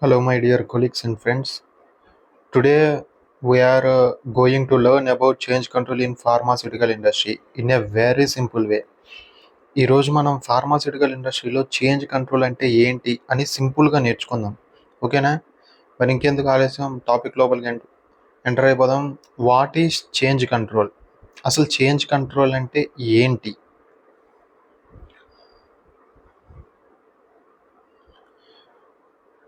Hello, my dear colleagues and friends. Today we are going to learn about change control in pharmaceutical industry in a very simple way. ఈ రోజు మనం pharmaceutical ఇండస్ట్రీలో change control అంటే ఏంటి అని సింపుల్గా నేర్చుకుందాం. ఓకేనా? మరి ఇంకెందుకు ఆలస్యం, టాపిక్ లోపలికి ఎంటర్ అయిపోదాం. What is change control? అసలు చేంజ్ కంట్రోల్ అంటే ఏంటి?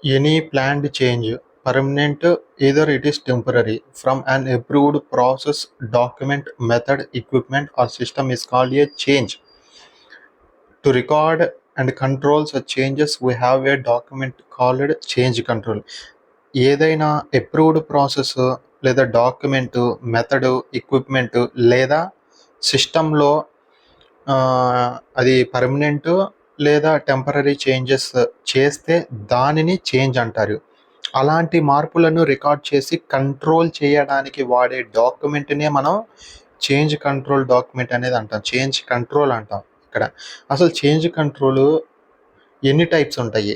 Any planned change, permanent, either it is temporary, from an approved process, document, method, equipment, or system is called a change. To record and control such changes, we have a document called change control. ఏదైనా approved process లేదా document, method, equipment లేదా సిస్టంలో అది permanent లేదా temporary changes చేస్తే దానిని change అంటారు. అలాంటి మార్పులను రికార్డ్ చేసి కంట్రోల్ చేయడానికి వాడే డాక్యుమెంట్నే మనం చేంజ్ కంట్రోల్ డాక్యుమెంట్ అనేది అంటాం. చేంజ్ కంట్రోల్ అంటాం. ఇక్కడ అసలు చేంజ్ కంట్రోల్ ఎన్ని టైప్స్ ఉంటాయి?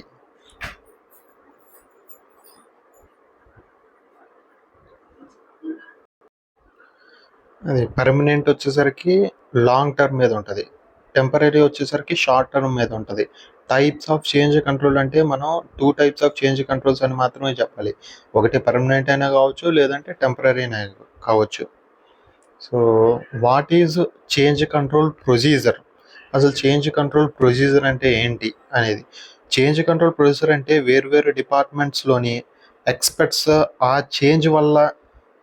అది పర్మనెంట్ వచ్చేసరికి లాంగ్ టర్మ్ మీద ఉంటుంది, టెంపరరీ వచ్చేసరికి షార్ట్ టర్మ్ మీద ఉంటుంది. టైప్స్ ఆఫ్ చేంజ్ కంట్రోల్ అంటే మనం 2 టైప్స్ ఆఫ్ చేంజ్ కంట్రోల్స్ అని మాత్రమే చెప్పాలి. ఒకటి పర్మనెంట్ అయినా కావచ్చు, లేదంటే టెంపరరీ అయినా కావచ్చు. So what is change control procedure? అసలు చేంజ్ కంట్రోల్ ప్రొసీజర్ అంటే ఏంటి అనేది. చేంజ్ కంట్రోల్ ప్రొసీజర్ అంటే వేర్వేరు డిపార్ట్మెంట్స్లోని ఎక్స్పర్ట్స్ ఆ చేంజ్ వల్ల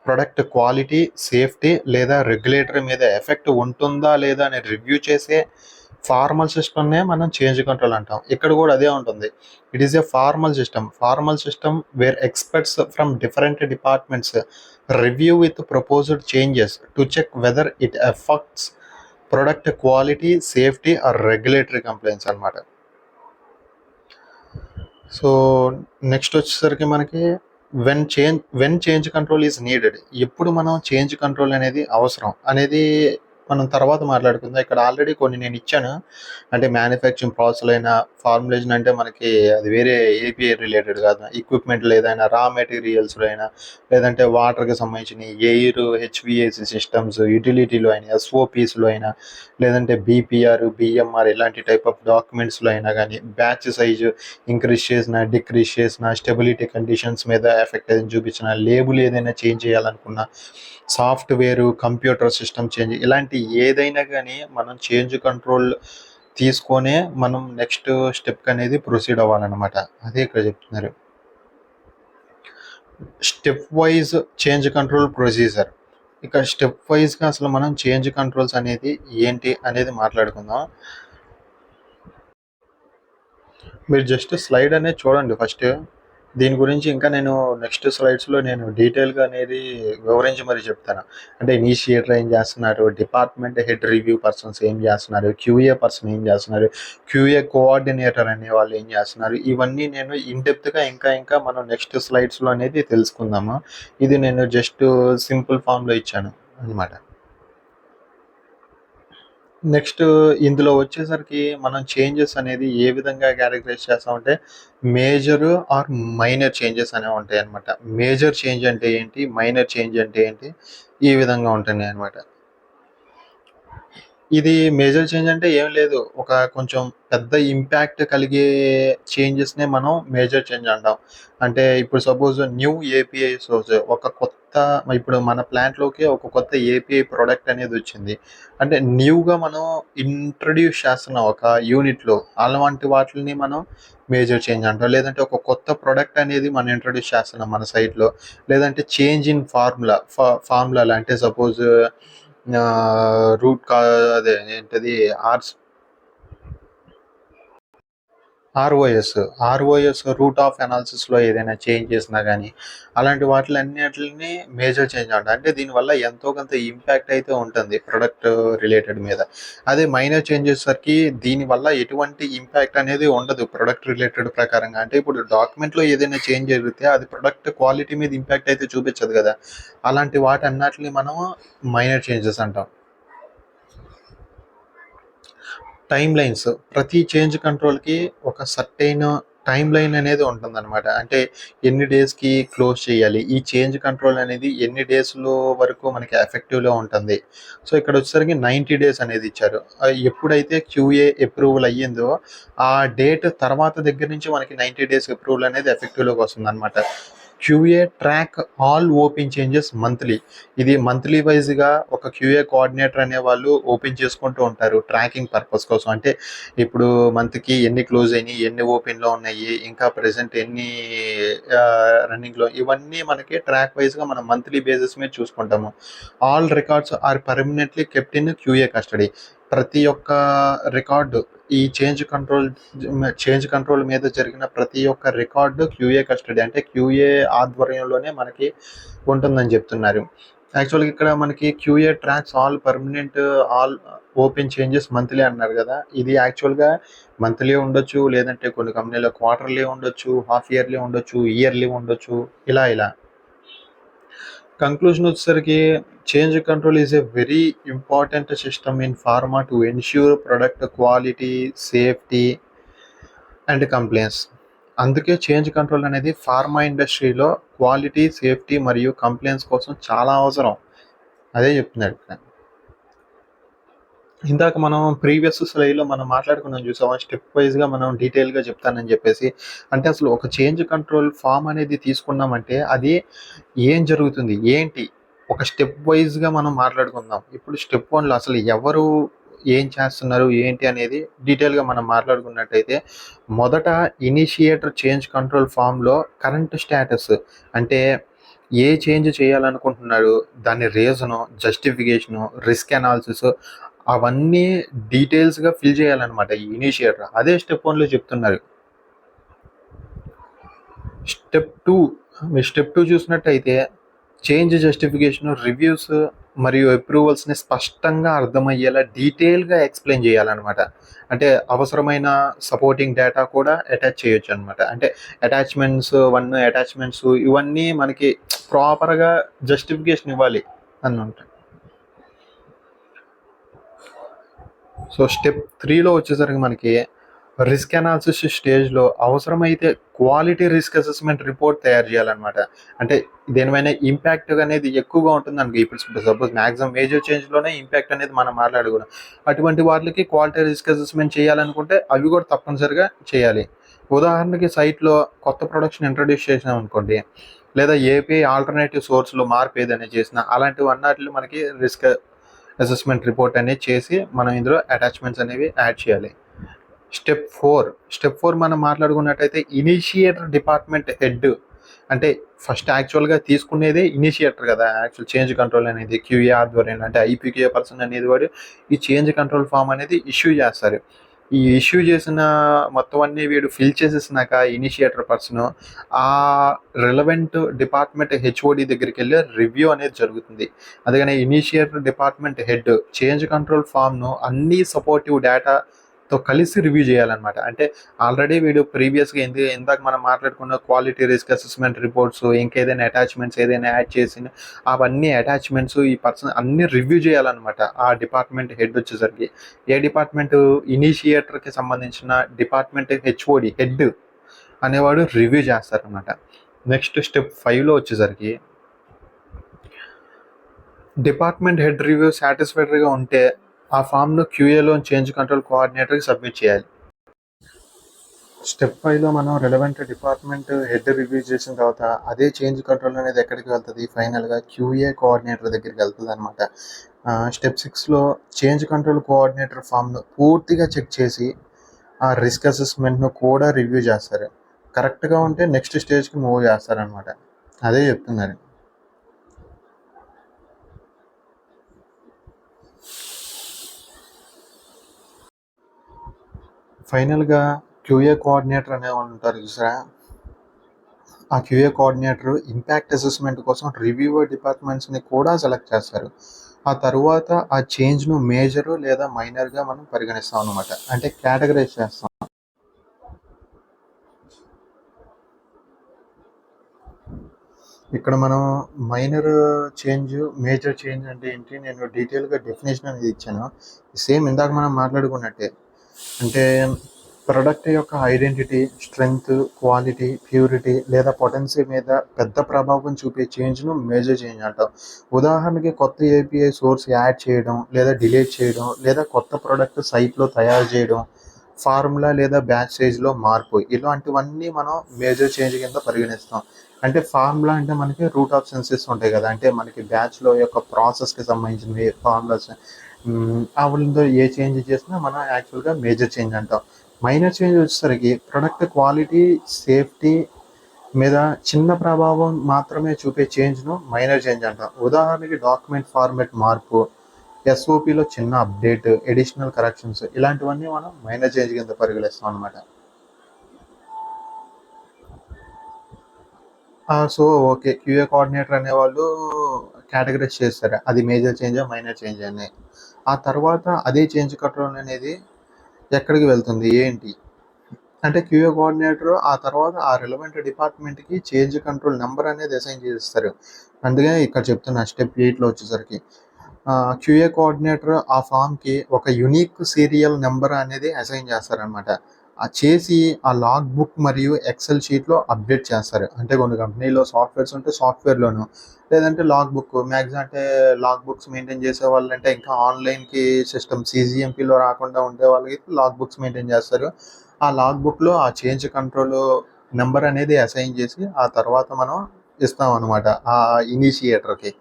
ప్రొడక్ట్ క్వాలిటీ, సేఫ్టీ లేదా రెగ్యులేటరీ మీద ఎఫెక్ట్ ఉంటుందా లేదా అని రివ్యూ చేసే ఫార్మల్ సిస్టమ్నే మనం చేంజ్ కంట్రోల్ అంటాం. ఇక్కడ కూడా అదే ఉంటుంది. It is a formal system where experts from different departments review with proposed changes to check whether it affects product quality, safety or regulatory complaints అనమాట. సో నెక్స్ట్ వచ్చేసరికి మనకి when change control is needed. ఎప్పుడు మనం change control అనేది అవసరం అనేది మనం తర్వాత మాట్లాడుకుందాం. ఇక్కడ ఆల్రెడీ కొన్ని నేను ఇచ్చాను. అంటే మ్యానుఫ్యాక్చరింగ్ ప్రాసెస్ అయినా, ఫార్ములేషన్ అంటే మనకి అది వేరే ఏపీఐ రిలేటెడ్ కాదు, ఎక్విప్మెంట్లు ఏదైనా రా మెటీరియల్స్లో అయినా, లేదంటే వాటర్కి సంబంధించిన ఎయిర్, హెచ్విఏసి సిస్టమ్స్, యూటిలిటీలో అయినా, ఎస్ఓపీస్లో అయినా, లేదంటే బీపీఆర్, బిఎంఆర్ ఇలాంటి టైప్ ఆఫ్ డాక్యుమెంట్స్లో అయినా కానీ, బ్యాచ్ సైజు ఇంక్రీజ్ చేసిన, డిక్రీజ్ చేసిన, స్టెబిలిటీ కండిషన్స్ మీద ఎఫెక్ట్ ఏదైనా చూపించిన, లేబుల్ ఏదైనా చేంజ్ చేయాలనుకున్నా, సాఫ్ట్వేరు, కంప్యూటర్ సిస్టమ్ చేంజ్, ఇలాంటి ఏదైనా కానీ మనం చేంజ్ కంట్రోల్ తీసుకొనే మనం నెక్స్ట్ స్టెప్ అనేది ప్రొసీడ్ అవ్వాలన్నమాట. అదే ఇక్కడ చెప్తున్నారు. Step wise change control procedure. ఇక్కడ స్టెప్ వైజ్గా అసలు మనం చేంజ్ కంట్రోల్స్ అనేది ఏంటి అనేది మాట్లాడుకుందాం. మీరు జస్ట్ స్లైడ్ అనేది చూడండి ఫస్ట్. దీని గురించి ఇంకా నేను నెక్స్ట్ స్లైడ్స్లో నేను డీటెయిల్గా అనేది వివరించి మరి చెప్తాను. అంటే ఇనిషియేటర్ ఏం చేస్తున్నారు, డిపార్ట్మెంట్ హెడ్ రివ్యూ పర్సన్స్ ఏం చేస్తున్నారు, క్యూఏ పర్సన్ ఏం చేస్తున్నారు, క్యూఏ కోఆర్డినేటర్ అనే వాళ్ళు ఏం చేస్తున్నారు, ఇవన్నీ నేను ఇన్డెప్త్గా ఇంకా మనం నెక్స్ట్ స్లైడ్స్లో అనేది తెలుసుకుందాము. ఇది నేను జస్ట్ సింపుల్ ఫామ్లో ఇచ్చాను అనమాట. నెక్స్ట్ ఇందులో వచ్చేసరికి మనం చేంజెస్ అనేది ఏ విధంగా కేటగరైజ్ చేస్తామంటే మేజర్ ఆర్ మైనర్ చేంజెస్ అనేవి ఉంటాయి అనమాట. మేజర్ చేంజ్ అంటే ఏంటి, మైనర్ చేంజ్ అంటే ఏంటి, ఈ విధంగా ఉంటుంది అనమాట. ఇది మేజర్ చేంజ్ అంటే ఏం లేదు, ఒక కొంచెం పెద్ద ఇంపాక్ట్ కలిగే చేంజెస్నే మనం మేజర్ చేంజ్ అంటాం. అంటే ఇప్పుడు సపోజ్ న్యూ ఏపీఐ సోర్స్, ఒక కొత్త, ఇప్పుడు మన ప్లాంట్లోకి ఒక కొత్త ఏపీఐ ప్రోడక్ట్ అనేది వచ్చింది అంటే న్యూగా మనం ఇంట్రడ్యూస్ చేస్తున్నాం ఒక యూనిట్లో, అలాంటి వాటిని మనం మేజర్ చేంజ్ అంటాం. లేదంటే ఒక కొత్త ప్రోడక్ట్ అనేది మనం ఇంట్రడ్యూస్ చేస్తున్నాం మన సైట్లో, లేదంటే చేంజ్ ఇన్ ఫార్ములా అంటే సపోజ్ అదే ఏంటది ఆర్ఓఎస్ రూట్ ఆఫ్ అనాలిసిస్లో ఏదైనా చేంజ్ చేసినా కానీ అలాంటి వాటిలన్నిటిని మేజర్ చేంజ్ అంట. అంటే దీనివల్ల ఎంతో కొంత ఇంపాక్ట్ అయితే ఉంటుంది ప్రొడక్ట్ రిలేటెడ్ మీద. అదే మైనర్ చేంజెస్ సరికి దీనివల్ల ఎటువంటి ఇంపాక్ట్ అనేది ఉండదు ప్రొడక్ట్ రిలేటెడ్ ప్రకారంగా. అంటే ఇప్పుడు డాక్యుమెంట్లో ఏదైనా చేంజ్ జరిగితే అది ప్రొడక్ట్ క్వాలిటీ మీద ఇంపాక్ట్ అయితే చూపించదు కదా. అలాంటి వాటి అన్నిటిని మనం మైనర్ చేంజెస్ అంటాం. టైమ్ లైన్స్, ప్రతి చేంజ్ కంట్రోల్కి ఒక సర్టైన్ టైమ్ లైన్ అనేది ఉంటుందన్నమాట. అంటే ఎన్ని డేస్‌కి క్లోజ్ చేయాలి? ఈ చేంజ్ కంట్రోల్ అనేది ఎన్ని డేస్‌లో వరకు మనకి ఎఫెక్టివ్‌లో ఉంటుంది? సో, ఇక్కడొచ్చేసరికి 90 డేస్ అనేది ఇచ్చారు. ఎప్పుడైతే క్యూఏ అప్రూవల్ అయ్యిందో, ఆ డేట్ తర్వాత దగ్గర నుంచి మనకి 90 డేస్ అప్రూవల్ అనేది ఎఫెక్టివ్‌లోకి వస్తుందన్నమాట. QA track all open changes monthly. ఇది మంత్లీ వైజ్‌గా ఒక క్యూఏ కోఆర్డినేటర్ అనేవాళ్ళు ఓపెన్ చేసుకుంటూ ఉంటారు ట్రాకింగ్ పర్పస్ కోసం. అంటే ఇప్పుడు మంత్‌కి ఎన్ని క్లోజ్ అయినాయి, ఎన్ని ఓపెన్‌లో ఉన్నాయి, ఇంకా ప్రెజెంట్ ఎన్ని రన్నింగ్‌లో, ఇవన్నీ మనకి ట్రాక్ వైజ్‌గా మనం మంత్లీ బేసిస్ మీద చూసుకుంటాము. All records are permanently kept in QA custody. ప్రతి ఒక్క రికార్డు ఈ చేంజ్ కంట్రోల్ మీద జరిగిన ప్రతి ఒక్క రికార్డు క్యూఏ కస్టడీ, అంటే క్యూఏ ఆధ్వర్యంలోనే మనకి ఉంటుందని చెప్తున్నారు. యాక్చువల్‌గా ఇక్కడ మనకి QA tracks all permanent all open changes monthly అన్నారు కదా! ఇది యాక్చువల్‌గా మంత్లీ ఉండొచ్చు, లేదంటే కొన్ని కంపెనీలో క్వార్టర్లీ ఉండొచ్చు, హాఫ్ ఇయర్లీ ఉండొచ్చు, ఇయర్లీ ఉండొచ్చు, ఇలా. కంక్లూజన్ వచ్చేసరికి change control is a very important system in pharma to ensure product quality, safety and complains. అందుకే చేంజ్ కంట్రోల్ అనేది ఫార్మా ఇండస్ట్రీలో క్వాలిటీ, సేఫ్టీ మరియు కంప్లైన్స్ కోసం చాలా అవసరం. అదే చెప్తున్నాడు ఇక్కడ. ఇందాక మనం ప్రీవియస్ స్లైడ్‌లో మనం మాట్లాడుకున్నాం చూసావా? స్టెప్ వైస్‌గా మనం డీటెయిల్‌గా చెప్తానని చెప్పేసి. అంటే అసలు ఒక చేంజ్ కంట్రోల్ ఫార్మ్ అనేది తీసుకున్నామంటే అది ఏం జరుగుతుంది? ఏంటి? ఒక స్టెప్ వైస్‌గా మనం మాట్లాడుకుందాం. ఇప్పుడు స్టెప్ 1లో అసలు ఎవరు ఏం చేస్తున్నారు? ఏంటి అనేది డీటెయిల్‌గా మనం మాట్లాడుకున్నట్టయితే, మొదట ఇనిషియేటర్ చేంజ్ కంట్రోల్ ఫార్మ్‌లో కరెంట్ స్టేటస్, అంటే ఏ చేంజ్ చేయాలనుకుంటున్నారు? దాని రీజను, జస్టిఫికేషను, రిస్క్ అనాలిసిస్, అవన్నీ డీటెయిల్స్‌గా ఫిల్ చేయాలనమాట ఈ ఇనిషియేటర్. అదే స్టెప్ 1లో చెప్తున్నారు. స్టెప్ 2 చూసినట్టయితే చేంజ్ జస్టిఫికేషన్, రివ్యూస్ మరియు అప్రూవల్స్‌ని స్పష్టంగా అర్థమయ్యేలా డీటెయిల్‌గా ఎక్స్‌ప్లెయిన్ చేయాలనమాట. అంటే అవసరమైన సపోర్టింగ్ డేటా కూడా అటాచ్ చేయొచ్చనమాట. అంటే అటాచ్‌మెంట్స్ 1, అటాచ్‌మెంట్స్ ఇవన్నీ మనకి ప్రాపర్‌గా జస్టిఫికేషన్ ఇవ్వాలి అన్నమాట. సో, స్టెప్ 3లో వచ్చేసరికి మనకి రిస్క్ అనాలిసిస్ స్టేజ్‌లో అవసరమైతే క్వాలిటీ రిస్క్ అసెస్మెంట్ రిపోర్ట్ తయారు చేయాలనమాట. అంటే దేనిపైన ఇంపాక్ట్ అనేది ఎక్కువగా ఉంటుందనుకో, ఇప్పుడు సపోజ్ మాక్సిమం మేజర్ చేంజ్‌లోనే ఇంపాక్ట్ అనేది మనం మాట్లాడుకున్నాం. అటువంటి వాటికి క్వాలిటీ రిస్క్ అసెస్మెంట్ చేయాలనుకుంటే అవి కూడా తప్పనిసరిగా చేయాలి. ఉదాహరణకి సైట్‌లో కొత్త ప్రొడక్షన్ ఇంట్రొడ్యూస్ చేసినామనుకోండి, లేదా ఏపీఐ ఆల్టర్‌నేటివ్ సోర్స్‌లో మార్పు ఏదైనా చేసినా, అలాంటివన్నాటిలో మనకి రిస్క్ అసెస్మెంట్ రిపోర్ట్ అనేది చేసి మనం ఇందులో అటాచ్‌మెంట్స్ అనేవి యాడ్ చేయాలి. స్టెప్ 4 మనం మాట్లాడుకున్నట్టయితే ఇనిషియేటర్ డిపార్ట్మెంట్ హెడ్. అంటే ఫస్ట్ యాక్చువల్‌గా తీసుకునేదే ఇనిషియేటర్ కదా! యాక్చువల్ చేంజ్ కంట్రోల్ అనేది క్యూఏ ఆధ్వర్యంలో, అంటే ఐపీక్యూఏ పర్సన్ అనేది వాడు ఈ చేంజ్ కంట్రోల్ ఫార్మ్ అనేది ఇష్యూ చేస్తారు. ఈ ఇష్యూ చేసిన మొత్తం అన్నీ వీడు ఫిల్ చేసేసినాక ఇనిషియేటర్ పర్సను ఆ రిలవెంట్ డిపార్ట్మెంట్ హెచ్ఓడి దగ్గరికెళ్ళి రివ్యూ అనేది జరుగుతుంది. అందుకని initiator department head change control ఫార్మ్‌ను అన్ని సపోర్టివ్ డేటాతో కలిసి రివ్యూ చేయాలనమాట. అంటే ఆల్రెడీ వీడు ప్రీవియస్‌గా ఇందాక మనం మాట్లాడుకున్న క్వాలిటీ రిస్క్ అసెస్మెంట్ రిపోర్ట్స్, ఇంకేదైనా అటాచ్‌మెంట్స్ ఏదైనా యాడ్ చేసిన అవన్నీ అటాచ్‌మెంట్స్ ఈ పర్సన్ అన్నీ రివ్యూ చేయాలనమాట. ఆ డిపార్ట్మెంట్ హెడ్ వచ్చేసరికి. ఏ డిపార్ట్మెంటు? ఇనిషియేటర్‌కి సంబంధించిన డిపార్ట్మెంట్ హెచ్ఓడి హెడ్ అనేవాడు రివ్యూ చేస్తారనమాట. నెక్స్ట్ స్టెప్ 5లో వచ్చేసరికి డిపార్ట్మెంట్ హెడ్ రివ్యూ సాటిస్ఫాక్టరీగా ఉంటే ఆ ఫామ్‌ను క్యూఏలో చేంజ్ కంట్రోల్ కోఆర్డినేటర్‌కి సబ్మిట్ చేయాలి. స్టెప్ 5లో మనం రిలవెంట్ డిపార్ట్మెంట్ హెడ్ రివ్యూ చేసిన తర్వాత అదే చేంజ్ కంట్రోల్ అనేది ఎక్కడికి వెళ్తది? ఫైనల్‌గా క్యూఏ కోఆర్డినేటర్ దగ్గరికి వెళ్తదనమాట. స్టెప్ 6లో చేంజ్ కంట్రోల్ కోఆర్డినేటర్ ఫామ్‌ను పూర్తిగా చెక్ చేసి ఆ రిస్క్ అసెస్మెంట్‌ను కూడా రివ్యూ చేస్తారు. కరెక్ట్‌గా ఉంటే నెక్స్ట్ స్టేజ్‌కి మూవ్ చేస్తారనమాట. అదే చెప్తున్నారు. ఫైనల్‌గా క్యూఏ కోఆర్డినేటర్ అనేవాళ్ళు ఉంటారు చూసారా? ఆ క్యూఏ కోఆర్డినేటర్ ఇంపాక్ట్ అసెస్మెంట్ కోసం రివ్యూవర్ డిపార్ట్మెంట్స్‌ని కూడా సెలెక్ట్ చేస్తారు. ఆ తరువాత ఆ చేంజ్‌ను మేజర్ లేదా మైనర్‌గా మనం పరిగణిస్తాం అనమాట. అంటే కేటగరైజ్ చేస్తాం. ఇక్కడ మనం మైనర్ చేంజ్, మేజర్ చేంజ్ అంటే ఏంటి? నేను డీటెయిల్‌గా డెఫినిషన్ అనేది ఇచ్చాను. సేమ్ ఇందాక మనం మాట్లాడుకున్నట్టే. అంటే ప్రొడక్ట్ యొక్క ఐడెంటిటీ, స్ట్రెంగ్త్, క్వాలిటీ, ప్యూరిటీ లేదా పొటెన్సీ మీద పెద్ద ప్రభావం చూపే చేంజ్ను మేజర్ చేంజ్ అంటాం. ఉదాహరణకి కొత్త ఏపీఐ సోర్స్ యాడ్ చేయడం లేదా డిలీట్ చేయడం లేదా కొత్త ప్రోడక్ట్ సైట్లో తయారు చేయడం, ఫార్ములా లేదా బ్యాచ్ స్టేజ్లో మార్పు, ఇలాంటివన్నీ మనం మేజర్ చేంజ్ కింద పరిగణిస్తాం. అంటే ఫార్ములా అంటే మనకి రూట్ ఆఫ్ సెన్సెస్ ఉంటాయి కదా, అంటే మనకి బ్యాచ్లో యొక్క ప్రాసెస్కి సంబంధించినవి ఫార్ములాస్. వాళ్ళతో ఏ చేంజ్ చేసినా మనం యాక్చువల్గా మేజర్ చేంజ్ అంటాం. మైనర్ చేంజ్ వచ్చేసరికి ప్రొడక్ట్ క్వాలిటీ, సేఫ్టీ మీద చిన్న ప్రభావం మాత్రమే చూపే చేంజ్ను మైనర్ చేంజ్ అంటాం. ఉదాహరణకి డాక్యుమెంట్ ఫార్మాట్ మార్పు, ఎస్ఓపిలో చిన్న అప్డేట్, ఎడిషనల్ కరెక్షన్స్, ఇలాంటివన్నీ మనం మైనర్ చేంజ్ కింద పరిగణిస్తాం అనమాట. సో ఓకే, క్యూఏ కోఆర్డినేటర్ అనేవాళ్ళు కేటగరైజ్ చేస్తారు అది మేజర్ చేంజా మైనర్ చేంజ్ అని. ఆ తర్వాత అదే చేంజ్ కంట్రోల్ అనేది ఎక్కడికి వెళ్తుంది ఏంటి అంటే క్యూఏ కోఆర్డినేటర్ ఆ తర్వాత ఆ రిలవెంట్ డిపార్ట్మెంట్కి చేంజ్ కంట్రోల్ నెంబర్ అనేది అసైన్ చేస్తారు. అందుకే ఇక్కడ చెప్తున్నా స్టెప్ 8లో వచ్చేసరికి క్యూఏ కోఆర్డినేటర్ ఆ ఫామ్కి ఒక యునిక్ సీరియల్ నెంబర్ అనేది అసైన్ చేస్తారనమాట. చేసి ఆ లాగ్ బుక్ మరియు ఎక్సెల్ షీట్లో అప్డేట్ చేస్తారు. అంటే కొన్ని కంపెనీలో సాఫ్ట్వేర్స్ ఉంటే సాఫ్ట్వేర్లోను, లేదంటే లాగ్ బుక్ మ్యాక్సిమం అంటే లాగ్ బుక్స్ మెయింటైన్ చేసే వాళ్ళు అంటే ఇంకా ఆన్లైన్కి సిస్టమ్ సిజిఎంపిలో రాకుండా ఉండే వాళ్ళకి లాగ్ బుక్స్ మెయింటైన్ చేస్తారు. ఆ లాగ్ బుక్లో ఆ చేంజ్ కంట్రోల్ నెంబర్ అనేది అసైన్ చేసి ఆ తర్వాత మనం ఇస్తాం అనమాట ఆ ఇనిషియేటర్కి.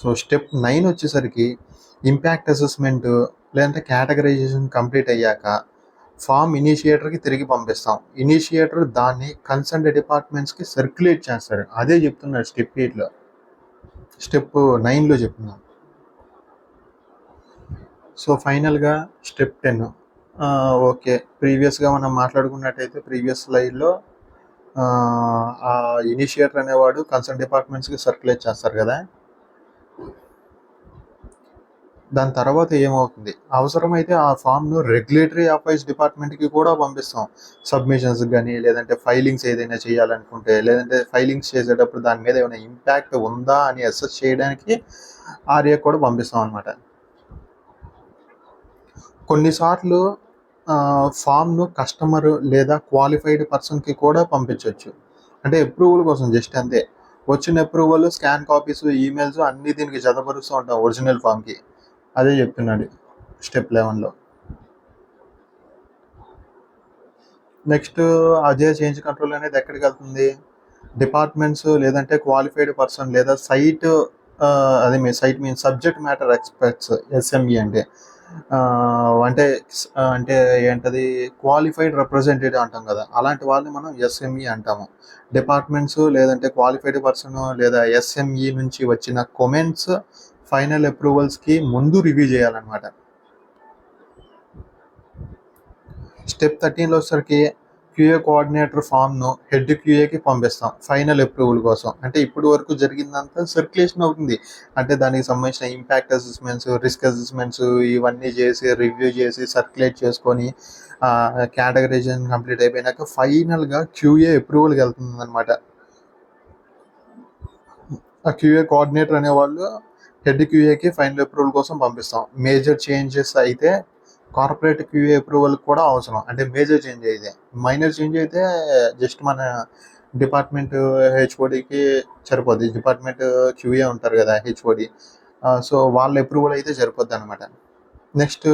సో స్టెప్ 9 వచ్చేసరికి ఇంపాక్ట్ అసెస్మెంట్ లేదంటే కేటగరైజేషన్ కంప్లీట్ అయ్యాక ఫామ్ ఇనిషియేటర్కి తిరిగి పంపిస్తాం. ఇనిషియేటర్ దాన్ని కన్సర్న్ డిపార్ట్మెంట్స్కి సర్క్యులేట్ చేస్తారు. అదే చెప్తున్నాడు స్టెప్ 8లో, స్టెప్ 9లో చెప్తున్నాం. సో ఫైనల్గా స్టెప్ 10. ఓకే, ప్రీవియస్గా మనం మాట్లాడుకున్నట్టయితే ప్రీవియస్ స్లైడ్లో ఆ ఇనిషియేటర్ అనేవాడు కన్సర్న్ డిపార్ట్మెంట్స్కి సర్క్యులేట్ చేస్తారు కదా. దాని తర్వాత ఏమవుతుంది, అవసరమైతే ఆ ఫామ్ను రెగ్యులేటరీ అఫైర్స్ డిపార్ట్మెంట్కి కూడా పంపిస్తాం. సబ్మిషన్స్ కానీ లేదంటే ఫైలింగ్స్ ఏదైనా చేయాలనుకుంటే, లేదంటే ఫైలింగ్స్ చేసేటప్పుడు దాని మీద ఏమైనా ఇంపాక్ట్ ఉందా అని అసెస్ చేయడానికి ఆర్ఏ కూడా పంపిస్తాం అనమాట. కొన్నిసార్లు ఫామ్ను కస్టమర్ లేదా క్వాలిఫైడ్ పర్సన్కి కూడా పంపించవచ్చు. అంటే అప్రూవల్ కోసం జస్ట్ అంతే. వచ్చిన అప్రూవల్ స్కాన్ కాపీస్ ఈమెయిల్స్ అన్నీ దీనికి జతపరుస్తూ ఉంటాం ఒరిజినల్ ఫామ్కి. అదే చెప్తున్నాడు స్టెప్ 11లో. నెక్స్ట్ అదే చేంజ్ కంట్రోల్ అనేది ఎక్కడికి వెళ్తుంది, డిపార్ట్మెంట్స్ లేదంటే క్వాలిఫైడ్ పర్సన్ లేదా సైట్ అదే మీ site mean subject matter experts, SME అంటే అంటే అంటే ఏంటది క్వాలిఫైడ్ రిప్రజెంటేటివ్ అంటాం కదా, అలాంటి వాళ్ళని మనం ఎస్ఎంఈ అంటాము. డిపార్ట్మెంట్స్ లేదంటే క్వాలిఫైడ్ పర్సన్ లేదా ఎస్ఎంఈ నుంచి వచ్చిన కామెంట్స్ ఫైనల్ అప్రూవల్స్కి ముందు రివ్యూ చేయాలన్నమాట. స్టెప్ 13లో వచ్చేసరికి క్యూఏ కోఆర్డినేటర్ ఫామ్ను హెడ్ క్యూఏకి పంపిస్తాం ఫైనల్ అప్రూవల్ కోసం. అంటే ఇప్పటి వరకు జరిగిందంతా సర్క్యులేషన్ అవుతుంది. అంటే దానికి సంబంధించిన ఇంపాక్ట్ అసెస్మెంట్స్, రిస్క్ అసెస్మెంట్స్ ఇవన్నీ చేసి రివ్యూ చేసి సర్క్యులేట్ చేసుకొని కేటగరైజేషన్ కంప్లీట్ అయిపోయినాక ఫైనల్గా క్యూఏ అప్రూవల్కి వెళ్తుంది అనమాట. ఆ క్యూఏ కోఆర్డినేటర్ అనేవాళ్ళు హెడ్ క్యూఏకి ఫైనల్ అప్రూవల్ కోసం పంపిస్తాం. మేజర్ చేంజెస్ అయితే కార్పొరేట్ క్యూఏ అప్రూవల్ కూడా అవసరం. అంటే మేజర్ చేంజ్ అయితే, మైనర్ చేంజ్ అయితే జస్ట్ మన డిపార్ట్మెంట్ హెచ్ఓడికి సరిపోద్ది. డిపార్ట్మెంట్ క్యూఏ ఉంటారు కదా హెచ్ఓడి, సో వాళ్ళ అప్రూవల్ అయితే సరిపోద్ది అనమాట. నెక్స్ట్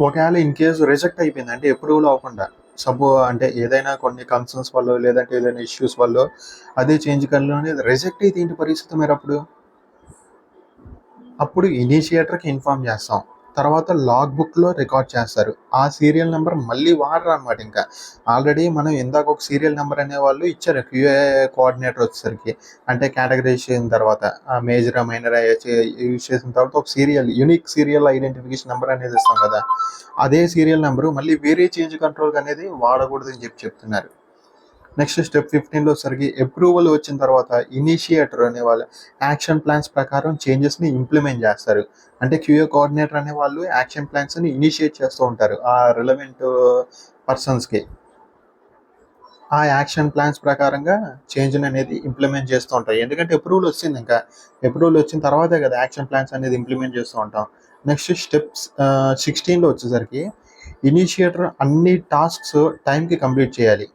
ఒకవేళ ఇన్ కేసు రిజెక్ట్ అయిపోయింది అంటే అప్రూవల్ అవ్వకుండా అంటే ఏదైనా కొన్ని కన్సర్న్స్ వల్ల లేదంటే ఏదైనా ఇష్యూస్ వల్ల అదే చేంజ్ కన్లోనే రిజెక్ట్ అయితే ఏంటి పరిస్థితి మీరు అప్పుడు ఇనిషియేటర్కి ఇన్ఫార్మ్ చేస్తాం. తర్వాత లాగ్ బుక్లో రికార్డ్ చేస్తారు. ఆ సీరియల్ నెంబర్ మళ్ళీ వాడరు అనమాట. ఇంకా ఆల్రెడీ మనం ఇందాక ఒక సీరియల్ నెంబర్ అనేవాళ్ళు ఇచ్చారు క్యూఏ కోఆర్డినేటర్ వచ్చేసరికి. అంటే కేటగరైజ్ చేసిన తర్వాత మేజర్ మైనర్ యూజ్ చేసిన తర్వాత ఒక యూనిక్ సీరియల్ ఐడెంటిఫికేషన్ నెంబర్ అనేది ఇస్తాం కదా, అదే సీరియల్ నెంబరు మళ్ళీ వేరే చేంజ్ కంట్రోల్ అనేది వాడకూడదని చెప్తున్నారు. నెక్స్ట్ స్టెప్ 15లో వచ్చేసరికి అప్రూవల్ వచ్చిన తర్వాత ఇనిషియేటర్ అనే వాళ్ళు యాక్షన్ ప్లాన్స్ ప్రకారం చేంజెస్ని ఇంప్లిమెంట్ చేస్తారు. అంటే క్యూఏ కోఆర్డినేటర్ అనే వాళ్ళు యాక్షన్ ప్లాన్స్ని ఇనిషియేట్ చేస్తూ ఉంటారు ఆ రిలవెంట్ పర్సన్స్కి. ఆ యాక్షన్ ప్లాన్స్ ప్రకారంగా చేంజ్ని అనేది ఇంప్లిమెంట్ చేస్తూ ఉంటారు. ఎందుకంటే అప్రూవల్ వచ్చింది, ఇంకా అప్రూవల్ వచ్చిన తర్వాతే కదా యాక్షన్ ప్లాన్స్ అనేది ఇంప్లిమెంట్ చేస్తూ ఉంటాం. నెక్స్ట్ స్టెప్స్ 16లో వచ్చేసరికి ఇనిషియేటర్ అన్ని టాస్క్స్ టైంకి కంప్లీట్ చేయాలి.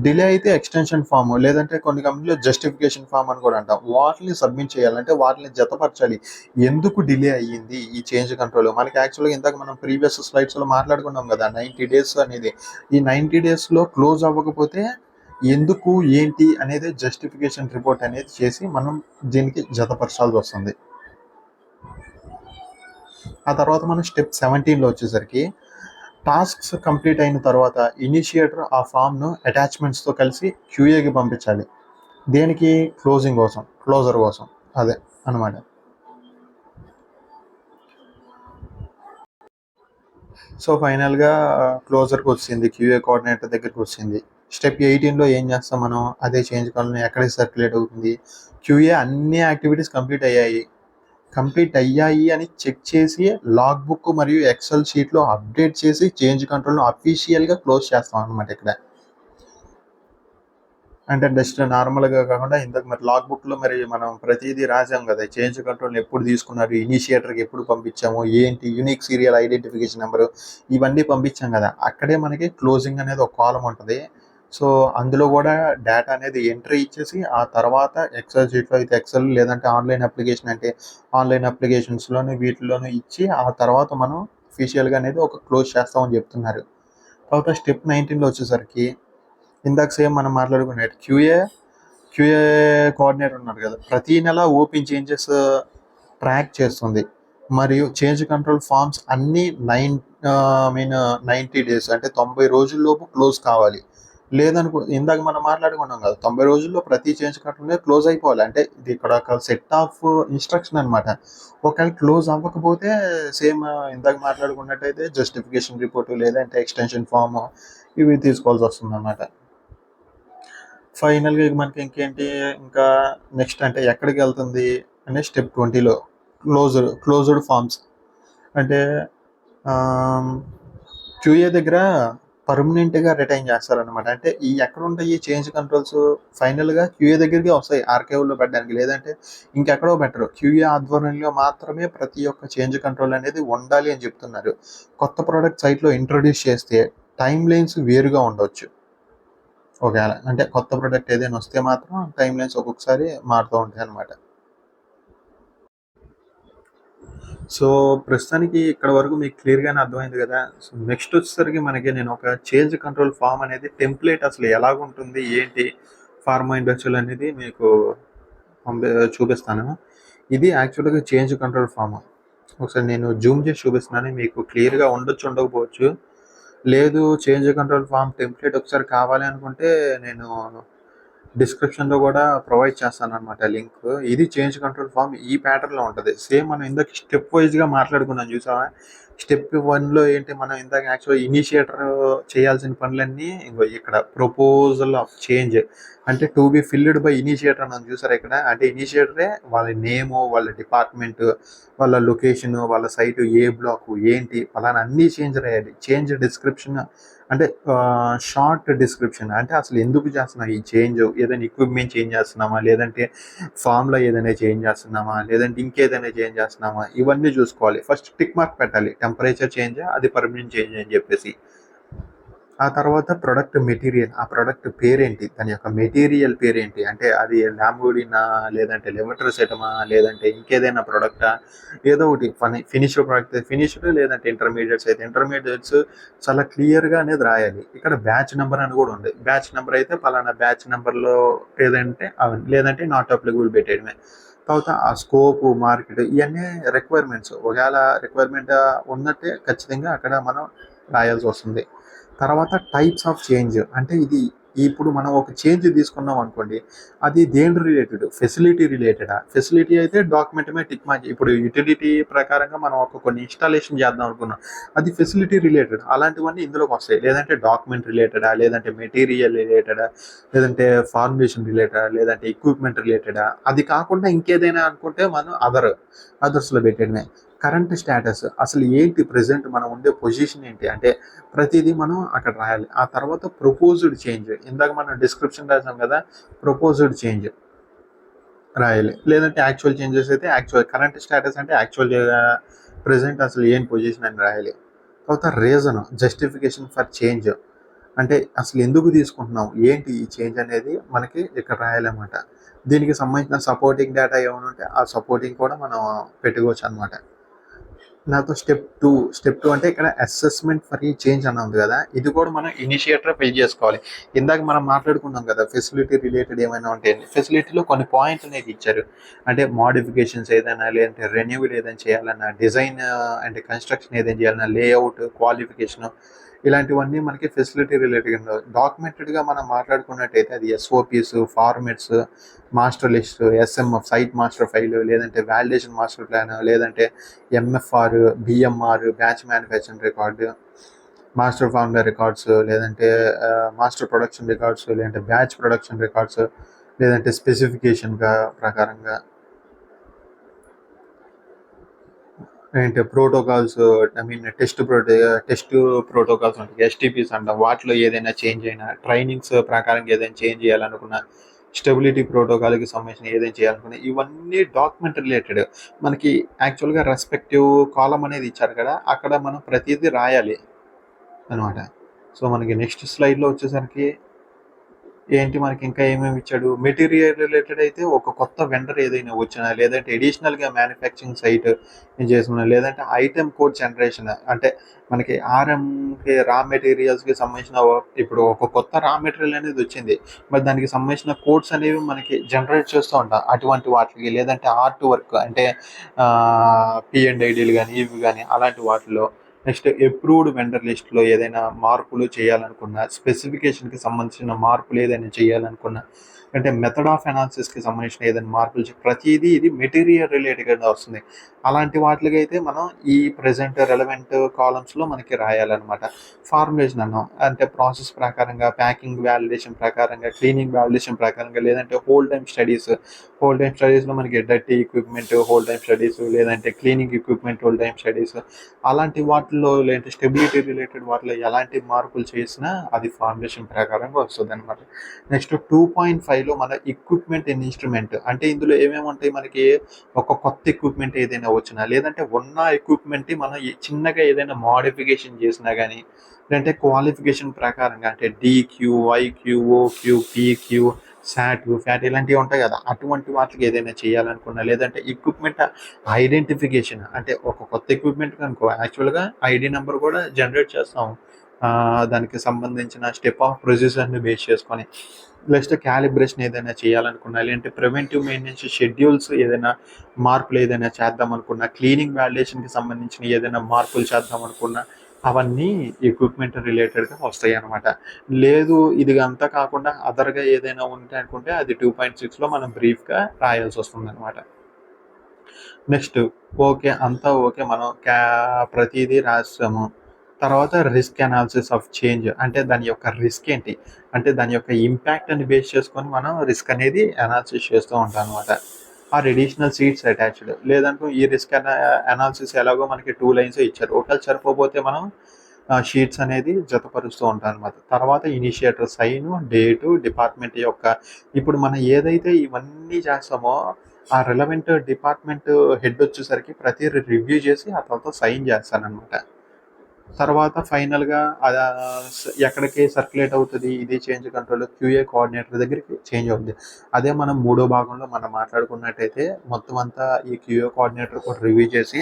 డిలే అయితే ఎక్స్టెన్షన్ ఫామ్, లేదంటే కొన్ని కంపెనీలో జస్టిఫికేషన్ ఫామ్ అని కూడా అంటాం. వాటిని సబ్మిట్ చేయాలంటే వాటిని జతపరచాలి. ఎందుకు డిలే అయ్యింది ఈ చేంజ్ కంట్రోల్? మనకి యాక్చువల్గా ఇందాక మనం ప్రీవియస్ స్లైడ్స్లో మాట్లాడుకున్నాం కదా 90 డేస్ అనేది. ఈ 90 డేస్లో క్లోజ్ అవ్వకపోతే ఎందుకు ఏంటి అనేది జస్టిఫికేషన్ రిపోర్ట్ అనేది చేసి మనం దీనికి జతపరచాల్సి వస్తుంది. ఆ తర్వాత మనం స్టెప్ 17లో వచ్చేసరికి టాస్క్స్ కంప్లీట్ అయిన తర్వాత ఇనిషియేటర్ ఆ ఫామ్ను అటాచ్మెంట్స్తో కలిసి క్యూఏకి పంపించాలి. దేనికి? క్లోజర్ కోసం అదే అనమాట. సో ఫైనల్గా క్లోజర్కి వచ్చింది, క్యూఏ కోఆర్డినేటర్ దగ్గరికి వచ్చింది. స్టెప్ 18లో ఏం చేస్తాం మనం? అదే చేంజ్ కావాలని ఎక్కడికి సర్క్యులేట్ అవుతుంది? క్యూఏ అన్ని యాక్టివిటీస్ కంప్లీట్ అయ్యాయి అని చెక్ చేసి లాగ్ బుక్ మరియు ఎక్సెల్ షీట్లో అప్డేట్ చేసి చేంజ్ కంట్రోల్ను అఫీషియల్గా క్లోజ్ చేస్తాం అనమాట. ఇక్కడ అంటే జస్ట్ నార్మల్గా కాకుండా ఇంతకు మరి లాగ్ బుక్లో మరి మనం ప్రతిదీ రాసాం కదా, చేంజ్ కంట్రోల్ ఎప్పుడు తీసుకున్నారు, ఇనిషియేటర్కి ఎప్పుడు పంపించాము, ఏంటి యూనిక్ సీరియల్ ఐడెంటిఫికేషన్ నెంబరు, ఇవన్నీ పంపించాం కదా. అక్కడే మనకి క్లోజింగ్ అనేది ఒక కాలం ఉంటుంది. సో అందులో కూడా డేటా అనేది ఎంట్రీ ఇచ్చేసి ఆ తర్వాత ఎక్సెల్ షీట్లో అయితే ఎక్సెల్, లేదంటే ఆన్లైన్ అప్లికేషన్ అంటే ఆన్లైన్ అప్లికేషన్స్లోనే వీటిలోనూ ఇచ్చి ఆ తర్వాత మనం అఫీషియల్గా అనేది ఒక క్లోజ్ చేస్తామని చెప్తున్నారు. తర్వాత స్టెప్ 19లో వచ్చేసరికి ఇందాక సేమ్ మనం మాట్లాడుకున్నట్టు క్యూఏ కోఆర్డినేటర్ ఉన్నారు కదా, ప్రతి నెల ఓపెన్ చేంజెస్ ట్రాక్ చేస్తుంది. మరియు చేంజ్ కంట్రోల్ ఫామ్స్ అన్నీ 90 డేస్ అంటే 90 రోజుల్లోపు క్లోజ్ కావాలి. లేదనుకో ఇందాక మనం మాట్లాడుకున్నాం కదా 90 రోజుల్లో ప్రతి చేంజ్ కంట్రోల్ క్లోజ్ అయిపోవాలి. అంటే ఇది ఇక్కడ ఒక సెట్ ఆఫ్ ఇన్స్ట్రక్షన్ అనమాట. ఒకవేళ క్లోజ్ అవ్వకపోతే సేమ్ ఇందాక మాట్లాడుకున్నట్టయితే జస్టిఫికేషన్ రిపోర్ట్, లేదంటే ఎక్స్టెన్షన్ ఫామ్, ఇవి తీసుకోవాల్సి వస్తుంది అన్నమాట. ఫైనల్గా మనకి ఇంకేంటి, ఇంకా నెక్స్ట్ అంటే ఎక్కడికి వెళ్తుంది అంటే స్టెప్ 20లో క్లోజ్డ్ ఫామ్స్ అంటే క్యూఏ దగ్గర పర్మనెంట్గా రిటైన్ చేస్తారనమాట. అంటే ఈ ఎక్కడ ఉంటాయి ఈ చేంజ్ కంట్రోల్స్ ఫైనల్గా క్యూఏ దగ్గరికి వస్తాయి ఆర్కైవ్లో పెట్టడానికి, లేదంటే ఇంకెక్కడో పెట్టరు. క్యూఏ ఆధ్వర్యంలో మాత్రమే ప్రతి ఒక్క చేంజ్ కంట్రోల్ అనేది ఉండాలి అని చెప్తున్నారు. కొత్త ప్రోడక్ట్ సైట్లో ఇంట్రొడ్యూస్ చేస్తే టైం లైన్స్ వేరుగా ఉండవచ్చు. ఒకవేళ అంటే కొత్త ప్రోడక్ట్ ఏదైనా వస్తే మాత్రం టైం లైన్స్ ఒక్కొక్కసారి మారుతూ ఉంటాయి అన్నమాట. సో ప్రస్తుతానికి ఇక్కడ వరకు మీకు క్లియర్గానే అర్థమైంది కదా. సో నెక్స్ట్ వచ్చేసరికి మనకి నేను ఒక చేంజ్ కంట్రోల్ ఫామ్ అనేది టెంప్లెట్ అసలు ఎలాగుంటుంది, ఏంటి ఫార్మా ఇండస్ట్రియల్ అనేది మీకు చూపిస్తాను. ఇది యాక్చువల్గా చేంజ్ కంట్రోల్ ఫామ్. ఒకసారి నేను జూమ్ చేసి చూపిస్తున్నాను, మీకు క్లియర్గా ఉండకపోవచ్చు. లేదు చేంజ్ కంట్రోల్ ఫామ్ టెంప్లెట్ ఒకసారి కావాలి అనుకుంటే నేను డిస్క్రిప్షన్లో కూడా ప్రొవైడ్ చేస్తాను అనమాట లింక్. ఇది చేంజ్ కంట్రోల్ ఫామ్ ఈ ప్యాటర్న్లో ఉంటుంది. సేమ్ మనం ఇందాక స్టెప్ వైజ్గా మాట్లాడుకున్నాం చూసావా. స్టెప్ 1లో ఏంటి, మనం ఇందాక యాక్చువల్ ఇనిషియేటర్ చేయాల్సిన పనులన్నీ ఇక్కడ ప్రపోజల్ ఆఫ్ చేంజ్ అంటే to be filled by initiator అని చూసారా ఇక్కడ. అంటే ఇనిషియేటరే వాళ్ళ నేము, వాళ్ళ డిపార్ట్మెంట్, వాళ్ళ లొకేషన్, వాళ్ళ సైటు, ఏ బ్లాక్ ఏంటి అలానే అన్నీ చేంజ్ రాయాలి. చేంజ్ డిస్క్రిప్షన్ అంటే షార్ట్ డిస్క్రిప్షన్ అంటే అసలు ఎందుకు చేస్తున్నాం ఈ చేంజ్, ఏదైనా ఎక్విప్మెంట్ చేంజ్ చేస్తున్నామా, లేదంటే ఫామ్లో ఏదైనా చేంజ్ చేస్తున్నామా, లేదంటే ఇంకేదైనా చేంజ్ చేస్తున్నామా, ఇవన్నీ చూసుకోవాలి. ఫస్ట్ టిక్ మార్క్ పెట్టాలి, టెంపరేచర్ చేంజ్ అది పర్మనెంట్ చేంజ్ అని చెప్పేసి. ఆ తర్వాత ప్రొడక్ట్ మెటీరియల్, ఆ ప్రొడక్ట్ పేరేంటి, దాని యొక్క మెటీరియల్ పేరేంటి, అంటే అది లాంబోర్గినా, లేదంటే లెవెట్రోసెటమా, లేదంటే ఇంకేదైనా ప్రొడక్టా, ఏదో ఒకటి ఫినిష్డ్ ప్రోడక్ట్ ఫినిష్డ్, లేదంటే ఇంటర్మీడియట్స్ అయితే ఇంటర్మీడియట్స్ చాలా క్లియర్గా అనేది రాయాలి. ఇక్కడ బ్యాచ్ నెంబర్ అని కూడా ఉంది. బ్యాచ్ నెంబర్ అయితే పలానా బ్యాచ్ నెంబర్లో ఏదంటే లేదంటే నాట్ అప్లికబుల్ పెట్టేయడమే. తర్వాత ఆ స్కోపు, మార్కెట్, ఇవన్నీ రిక్వైర్మెంట్స్. ఒకవేళ రిక్వైర్మెంట్ ఉన్నట్టే ఖచ్చితంగా అక్కడ మనం రాయాల్సి వస్తుంది. తర్వాత టైప్స్ ఆఫ్ చేంజ్ అంటే ఇది ఇప్పుడు మనం ఒక చేంజ్ తీసుకున్నాం అనుకోండి, అది దేని రిలేటెడ్, ఫెసిలిటీ రిలేటెడా? ఫెసిలిటీ అయితే డాక్యుమెంట్ మీద టిక్ మార్క్. ఇప్పుడు యూటిలిటీ ప్రకారంగా మనం కొన్ని ఇన్స్టాలేషన్ చేద్దాం అనుకున్నాం, అది ఫెసిలిటీ రిలేటెడ్, అలాంటివన్నీ ఇందులోకి వస్తాయి. లేదంటే డాక్యుమెంట్ రిలేటెడా, లేదంటే మెటీరియల్ రిలేటెడా, లేదంటే ఫార్ములేషన్ రిలేటెడా, లేదంటే ఎక్విప్మెంట్ రిలేటెడా, అది కాకుండా ఇంకేదైనా అనుకుంటే మనం అదర్స్లో పెట్టడమే. కరెంట్ స్టేటస్ అసలు ఏంటి, ప్రజెంట్ మనం ఉండే పొజిషన్ ఏంటి, అంటే ప్రతిదీ మనం అక్కడ రాయాలి. ఆ తర్వాత ప్రపోజ్డ్ చేంజ్, ఇందాక మనం డిస్క్రిప్షన్ రాసాం కదా, ప్రపోజ్డ్ చేంజ్ రాయాలి. లేదంటే యాక్చువల్ చేంజెస్ అయితే యాక్చువల్, కరెంట్ స్టేటస్ అంటే యాక్చువల్ ప్రెజెంట్ అసలు ఏం పొజిషన్ అని రాయాలి. తర్వాత రీజన్, జస్టిఫికేషన్ ఫర్ చేంజ్, అంటే అసలు ఎందుకు తీసుకుంటున్నాం, ఏంటి ఈ చేంజ్ అనేది మనకి ఇక్కడ రాయాలన్నమాట. దీనికి సంబంధించిన సపోర్టింగ్ డేటా ఏమైనా ఉంటే ఆ సపోర్టింగ్ కూడా మనం పెట్టుకోవచ్చు అనమాట. నాతో స్టెప్ టూ అంటే ఇక్కడ అసెస్మెంట్ ఫర్ ఈ చేంజ్ అని ఉంది కదా, ఇది కూడా మనం ఇనిషియేటర్ పే చేసుకోవాలి. ఇందాక మనం మాట్లాడుకున్నాం కదా ఫెసిలిటీ రిలేటెడ్ ఏమైనా ఉంటే, ఫెసిలిటీలో కొన్ని పాయింట్స్ అనేది ఇచ్చారు. అంటే మోడిఫికేషన్స్ ఏదైనా, లేదంటే రెన్యూవల్ ఏదైనా చేయాలన్నా, డిజైన్ అంటే కన్స్ట్రక్షన్ ఏదైనా చేయాలన్నా, లేఅవుట్, క్వాలిఫికేషన్, ఇలాంటివన్నీ మనకి ఫెసిలిటీ రిలేటెడ్. డాక్యుమెంటెడ్గా మనం మాట్లాడుకున్నట్టయితే అది SOPs, formats, master list, SMF, site master file, లేదంటే వాలిడేషన్ మాస్టర్ ప్లాన్, లేదంటే MFR, BMR, batch manufacturing record, master formula records, లేదంటే మాస్టర్ ప్రొడక్షన్ రికార్డ్స్, లేదంటే బ్యాచ్ ప్రొడక్షన్ రికార్డ్స్, లేదంటే స్పెసిఫికేషన్గా ప్రకారంగా, అంటే ప్రోటోకాల్స్, టెస్ట్ ప్రోటోకాల్స్ ఉంటాయి, ఎస్టీపీస్ అంట, వాటిలో ఏదైనా చేంజ్ అయినా, ట్రైనింగ్స్ ప్రకారంగా ఏదైనా చేంజ్ చేయాలనుకున్నా, స్టెబిలిటీ ప్రోటోకాల్కి సంబంధించిన ఏదైనా చేయాలనుకున్నా, ఇవన్నీ డాక్యుమెంట్ రిలేటెడ్. మనకి యాక్చువల్గా రెస్పెక్టివ్ కాలం అనేది ఇచ్చారు కదా, అక్కడ మనం ప్రతిదీ రాయాలి అనమాట. సో మనకి నెక్స్ట్ స్లైడ్లో వచ్చేసరికి ఏంటి, మనకి ఇంకా ఏమేమి ఇచ్చాడు, మెటీరియల్ రిలేటెడ్ అయితే ఒక కొత్త వెండర్ ఏదైనా వచ్చినా, లేదంటే అడిషనల్గా మ్యానుఫ్యాక్చరింగ్ సైట్ చేసుకున్నా, లేదంటే ఐటెం కోడ్ జనరేషన్, అంటే మనకి ఆర్ఎంకి రా మెటీరియల్స్కి సంబంధించిన ఇప్పుడు ఒక కొత్త రా మెటీరియల్ అనేది వచ్చింది, మరి దానికి సంబంధించిన కోడ్స్ అనేవి మనకి జనరేట్ చేస్తూ ఉంటాం. అటువంటి వాటికి, లేదంటే ఆర్ట్ వర్క్ అంటే పిఎండ్ఐడీలు కానీ ఇవి కానీ అలాంటి వాటిలో. నెక్స్ట్ అప్రూవ్డ్ వెండర్ లిస్ట్లో ఏదైనా మార్పులు చేయాలనుకున్నా, స్పెసిఫికేషన్కి సంబంధించిన మార్పులు ఏదైనా చేయాలనుకున్నా, అంటే మెథడ్ ఆఫ్ అనాలిసిస్కి సంబంధించిన ఏదైనా మార్పులు ప్రతిదీ ఇది మెటీరియల్ రిలేటెడ్గా వస్తుంది. అలాంటి వాటికి అయితే మనం ఈ ప్రజెంట్ రెలవెంట్ కాలమ్స్లో మనకి రాయాలన్నమాట. ఫార్ములేషన్ అన్నాం అంటే ప్రాసెస్ ప్రకారంగా, ప్యాకింగ్ వ్యాలిడేషన్ ప్రకారంగా, క్లీనింగ్ వ్యాలిడేషన్ ప్రకారంగా, లేదంటే హోల్ టైమ్ స్టడీస్లో మనకి dirty equipment hold time studies, లేదంటే cleaning equipment hold time studies, అలాంటి వాటిల్లో, లేదంటే స్టెబిలిటీ రిలేటెడ్ వాటిలో ఎలాంటి మార్పులు చేసినా అది ఫార్ములేషన్ ప్రకారంగా వస్తుంది అనమాట. నెక్స్ట్ 2.5లో మన ఎక్విప్మెంట్ అండ్ ఇన్స్ట్రుమెంట్, అంటే ఇందులో ఏమేమి ఉంటాయి, మనకి ఒక కొత్త ఎక్విప్మెంట్ ఏదైనా వచ్చినా, లేదంటే ఉన్న ఎక్విప్మెంట్ మనం చిన్నగా ఏదైనా మోడిఫికేషన్ చేసినా కానీ, లేదంటే క్వాలిఫికేషన్ ప్రకారంగా అంటే DQ, IQ, OQ, PQ, FAT ఇలాంటివి ఉంటాయి కదా, అటువంటి వాటికి ఏదైనా చేయాలనుకున్నా, లేదంటే ఎక్విప్మెంట్ ఐడెంటిఫికేషన్, అంటే ఒక కొత్త ఎక్విప్మెంట్ కనుకో యాక్చువల్గా ఐడి నెంబర్ కూడా జనరేట్ చేస్తాం దానికి సంబంధించిన స్టెప్ ఆఫ్ ప్రొసీజర్ని బేస్ చేసుకొని. నెక్స్ట్ క్యాలిబ్రేషన్ ఏదైనా చేయాలనుకున్నా, లేదంటే ప్రివెంటివ్ మెయింటెనెన్స్ షెడ్యూల్స్ ఏదైనా మార్పులు ఏదైనా చేద్దాం అనుకున్నా, క్లీనింగ్ వ్యాలిడేషన్కి సంబంధించిన ఏదైనా మార్పులు చేద్దాం అనుకున్నా, అవన్నీ ఎక్విప్మెంట్ రిలేటెడ్గా వస్తాయి అనమాట. లేదు ఇది అంతా కాకుండా అదర్గా ఏదైనా ఉంటే అనుకుంటే అది 2.6లో మనం బ్రీఫ్గా రాయాల్సి వస్తుంది అనమాట. నెక్స్ట్ అంతా ఓకే, మనం ప్రతిదీ రాసాము. తర్వాత రిస్క్ అనాలిసిస్ ఆఫ్ చేంజ్, అంటే దాని యొక్క రిస్క్ ఏంటి, అంటే దాని యొక్క ఇంపాక్ట్ అని బేస్ చేసుకొని మనం రిస్క్ అనేది అనాలిసిస్ చేస్తూ ఉంటాం అనమాట. ఆ అడిషనల్ సీట్స్ అటాచ్డ్, లేదంటే ఈ రిస్క్ అనాలిసిస్ ఎలాగో మనకి 2 లైన్స్ ఇచ్చారు, ఒకవేళ సరిపోతే మనం షీట్స్ అనేది జతపరుస్తూ ఉంటాం అనమాట. తర్వాత ఇనిషియేటర్ సైన్, డేటు, డిపార్ట్మెంట్ యొక్క, ఇప్పుడు మనం ఏదైతే ఇవన్నీ చేస్తామో ఆ రిలవెంట్ డిపార్ట్మెంట్ హెడ్ వచ్చేసరికి ప్రతి రివ్యూ చేసి ఆ తర్వాత సైన్ చేస్తానమాట. తర్వాత ఫైనల్గా ఎక్కడికి సర్క్యులేట్ అవుతుంది, ఇది చేంజ్ కంట్రోల్ క్యూఏ కోఆర్డినేటర్ దగ్గరికి చేంజ్ అవుతుంది. అదే మనం 3వ భాగంలో మనం మాట్లాడుకున్నట్టయితే మొత్తం అంతా ఈ క్యూఏ కోఆర్డినేటర్ కూడా రివ్యూ చేసి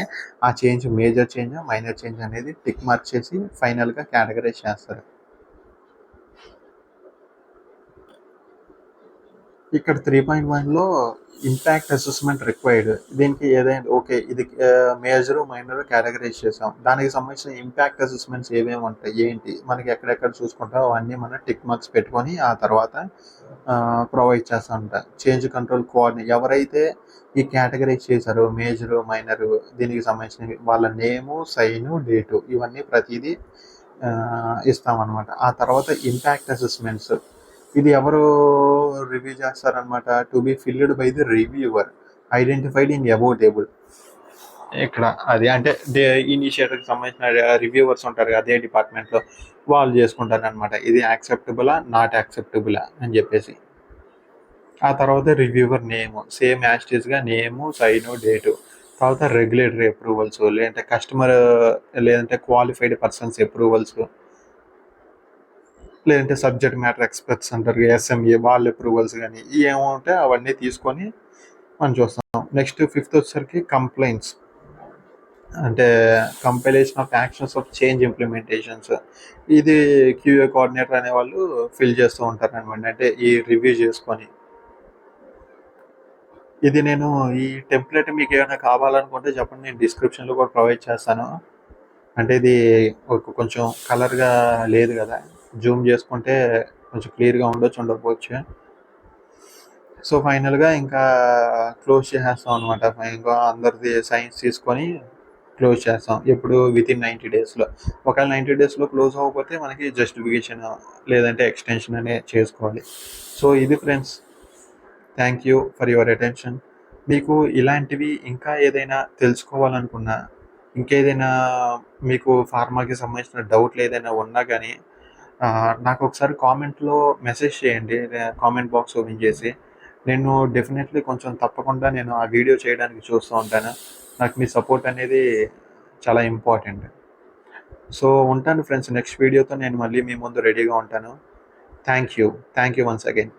ఆ change major change, minor change అనేది టిక్ మార్క్ చేసి ఫైనల్గా కేటగరైజ్ చేస్తారు. ఇక్కడ 3.1లో ఇంపాక్ట్ అసెస్మెంట్ రిక్వైర్డ్, దీనికి ఏదైనా ఓకే, ఇది మేజర్ మైనర్ కేటగరైజ్ చేసాం, దానికి సంబంధించిన ఇంపాక్ట్ అసెస్మెంట్స్ ఏమేమి ఉంటాయి, ఏంటి మనకి ఎక్కడెక్కడ చూసుకుంటాం అవన్నీ మనం టిక్ మార్క్స్ పెట్టుకొని ఆ తర్వాత ప్రొవైడ్ చేస్తూ ఉంటాం. చేంజ్ కంట్రోల్ కోఆర్డినేట్, ఎవరైతే ఈ కేటగరైజ్ చేశారో మేజర్ మైనర్ దీనికి సంబంధించిన వాళ్ళ నేము, సైను, డేటు ఇవన్నీ ప్రతిదీ ఇస్తామన్నమాట. ఆ తర్వాత ఇంపాక్ట్ అసెస్మెంట్స్, ఇది ఎవరు రివ్యూ చేస్తారనమాట, to be filled by the reviewer identified in above table. ఇక్కడ అది అంటే ఇనిషియేటర్కి సంబంధించిన రివ్యూవర్స్ ఉంటారు అదే డిపార్ట్మెంట్లో, వాళ్ళు చేసుకుంటారు అనమాట, ఇది యాక్సెప్టబులా నాట్ యాక్సెప్టబులా అని చెప్పేసి. ఆ తర్వాత రివ్యూవర్ నేము సేమ్ యాస్టీస్గా నేము, సైను, డేటు, తర్వాత రెగ్యులేటరీ అప్రూవల్స్, లేదంటే కస్టమర్ లేదంటే క్వాలిఫైడ్ పర్సన్స్ అప్రూవల్స్, లేదంటే సబ్జెక్ట్ మ్యాటర్ ఎక్స్పర్ట్స్ అంటారు ఎస్ఎంఏ వాళ్ళ అప్రూవల్స్ కానీ ఏముంటే అవన్నీ తీసుకొని మనం చూస్తాం. నెక్స్ట్ ఫిఫ్త్ వచ్చేసరికి కంప్లైంట్స్, అంటే compilation of actions of change implementations. ఇది క్యూఏ కోఆర్డినేటర్ అనే వాళ్ళు ఫిల్ చేస్తూ ఉంటారు అనమాట, అంటే ఈ రివ్యూ చేసుకొని. ఇది నేను ఈ టెంప్లెట్ మీకు ఏమైనా కావాలనుకుంటే చెప్పండి, నేను డిస్క్రిప్షన్లో కూడా ప్రొవైడ్ చేస్తాను. అంటే ఇది కొంచెం కలర్గా లేదు కదా, జూమ్ చేసుకుంటే కొంచెం క్లియర్గా ఉండకపోవచ్చు. సో ఫైనల్గా ఇంకా క్లోజ్ చేసేస్తాం అనమాట. ఇంకా అందరిది సైన్స్ తీసుకొని క్లోజ్ చేస్తాం. ఎప్పుడు వితిన్ 90 డేస్లో. ఒకవేళ 90 డేస్లో క్లోజ్ అవ్వకపోతే మనకి జస్టిఫికేషన్ లేదంటే ఎక్స్టెన్షన్ అనే చేసుకోవాలి. సో ఇది friends, thank you for your attention. మీకు ఇలాంటివి ఇంకా ఏదైనా తెలుసుకోవాలనుకున్నా, ఇంకేదైనా మీకు ఫార్మాకి సంబంధించిన డౌట్లు ఏదైనా ఉన్నా కానీ నాకు ఒకసారి కామెంట్లో మెసేజ్ చేయండి, కామెంట్ బాక్స్ ఓపెన్ చేసి. నేను డెఫినెట్లీ కొంచెం తప్పకుండా నేను ఆ వీడియో చేయడానికి చూస్తూ ఉంటాను. నాకు మీ సపోర్ట్ అనేది చాలా ఇంపార్టెంట్. సో ఉంటాను ఫ్రెండ్స్, నెక్స్ట్ వీడియోతో నేను మళ్ళీ మీ ముందు రెడీగా ఉంటాను. Thank you once again.